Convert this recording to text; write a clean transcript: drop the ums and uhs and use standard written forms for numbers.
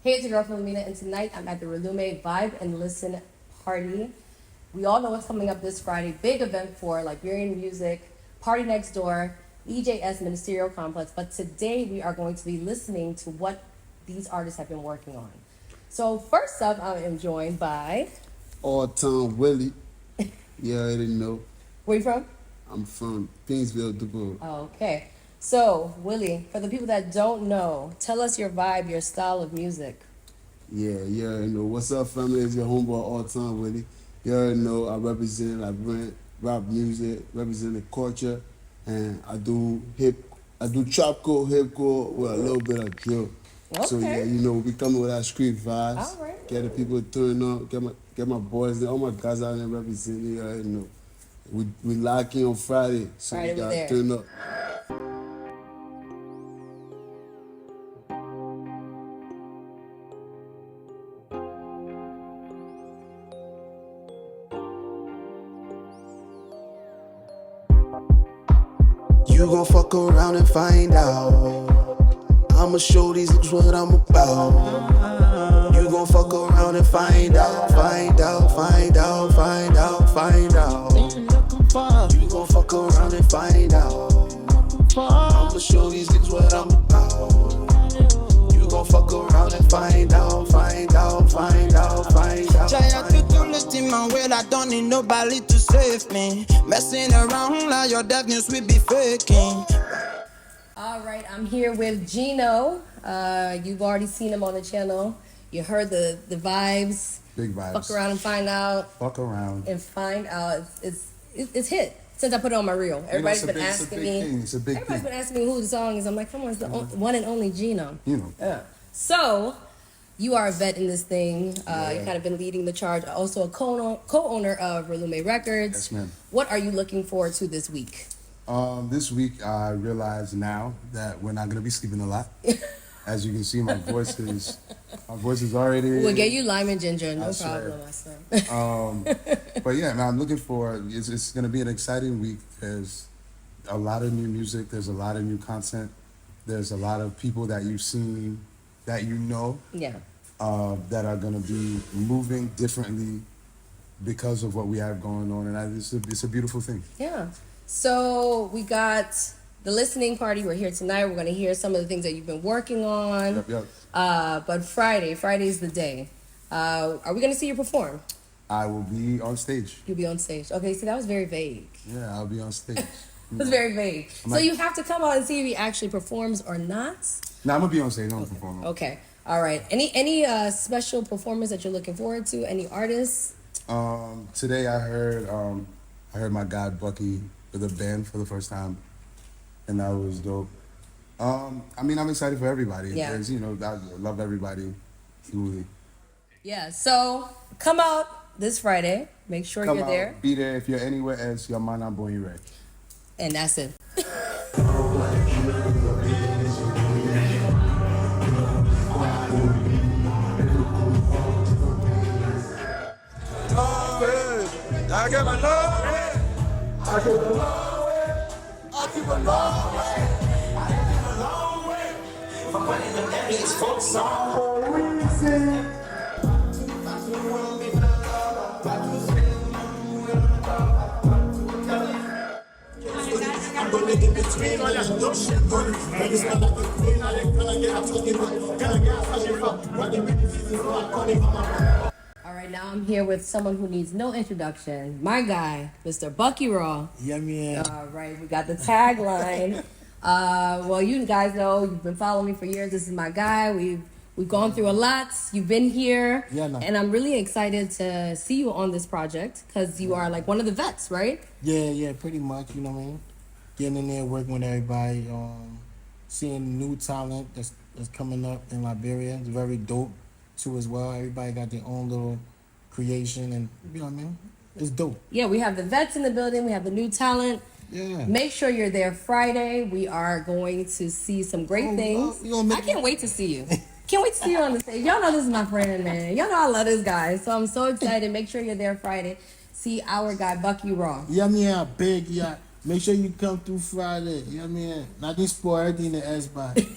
Hey, it's your girl Relumae, and tonight I'm at the Relumae Vibe and Listen Party. We all know what's coming up this Friday. Big event for Liberian music, Party Next Door, EJS Ministerial Complex. But today we are going to be listening to what these artists have been working on. So first up, I am joined by... All Time Willie. You already know. Where you from? I'm from Kingsville, Dubois. Oh, okay. So, Willie, for the people that don't know, tell us your vibe, your style of music. Yeah, you already know. What's up, family? It's your homeboy, All Time Willie. You already know I represent rap music, represent the culture, and I do trapcore, hipcore with a little bit of drill. Okay. So yeah, you know, we coming with our street vibes. All right. Get the people turn up, get my boys there, all my guys out there representing, you already know. We lock in on Friday, so Friday we gotta there. turn up. You gon' fuck around and find out. I'ma show these niggas what I'm about. You gon' fuck around and find out, find out, find out, find out, find out. You gon' fuck around and find out. I'ma show these niggas what I'm about. You gon' fuck around and find out, find out, find out, find out. Try to do this in my way, I don't need nobody to save me. Messing around like your deafness will be faking. All right, I'm here with Geno. You've already seen him on the channel. You heard the vibes. Big vibes. Fuck around and find out. Fuck around. And find out. It's hit since I put it on my reel. Everybody's been asking me. It's a big thing. Everybody's been asking me who the song is. I'm like, come on, it's the one and only Geno. You know. Yeah. So, you are a vet in this thing. You kind of been leading the charge. Also a co-owner of Relumae Records. Yes, ma'am. What are you looking forward to this week? This week I realize now that we're not gonna be sleeping a lot. As you can see, my voice is already. We'll get you lime and ginger, no problem, my son. But yeah, man, I'm looking for. It's gonna be an exciting week. There's a lot of new music. There's a lot of new content. There's a lot of people that you've seen, that you know, Yeah. that are gonna be moving differently because of what we have going on, and it's a beautiful thing. Yeah. So we got the listening party. We're here tonight. We're going to hear some of the things that you've been working on. Yep. But Friday's the day. Are we going to see you perform? I will be on stage. You'll be on stage. Okay, so that was very vague. Yeah, I'll be on stage. It was very vague. So you have to come out and see if he actually performs or not? No, I'm gonna be on stage. I'm gonna perform. Okay. All right. Any special performance that you're looking forward to? Any artists? Today I heard my guy Bucky with a band for the first time, and that was dope. I mean, I'm excited for everybody. Yeah. You know, I love everybody. Truly. Yeah. So come out this Friday. Make sure Come you're out, there. Be there. If you're anywhere else, your man I'm born you right. And that's it. I got my love. I keep a long way. I keep a long way. I keep a long way. From running the Netflix folk song for a reason. I'm gonna get between all that no shit going. I just got like a queen. I didn't gonna get. I'm talking about. Gonna get. I'm talking about. Running with the season, so I'm calling on my. All right, now I'm here with someone who needs no introduction. My guy, Mr. Bucky Raw. Yeah, man. All right, we got the tagline. Well, you guys know, you've been following me for years. This is my guy. We've gone through a lot. You've been here. Yeah, no. And I'm really excited to see you on this project because you are like one of the vets, right? Yeah, pretty much, you know what I mean? Getting in there, working with everybody, seeing new talent that's coming up in Liberia. It's very dope, too, as well. Everybody got their own little creation, and, you know what I mean? It's dope. Yeah, we have the vets in the building. We have the new talent. Yeah. Make sure you're there Friday. We are going to see some great things. I can't wait to see you. Can't wait to see you on the stage. Y'all know this is my friend, man. Y'all know I love this guy. So I'm so excited. Make sure you're there Friday. See our guy, Bucky Raw. Yeah, man, big, yeah. Make sure you come through Friday. You know what I mean? Not just for everything in the S-Body.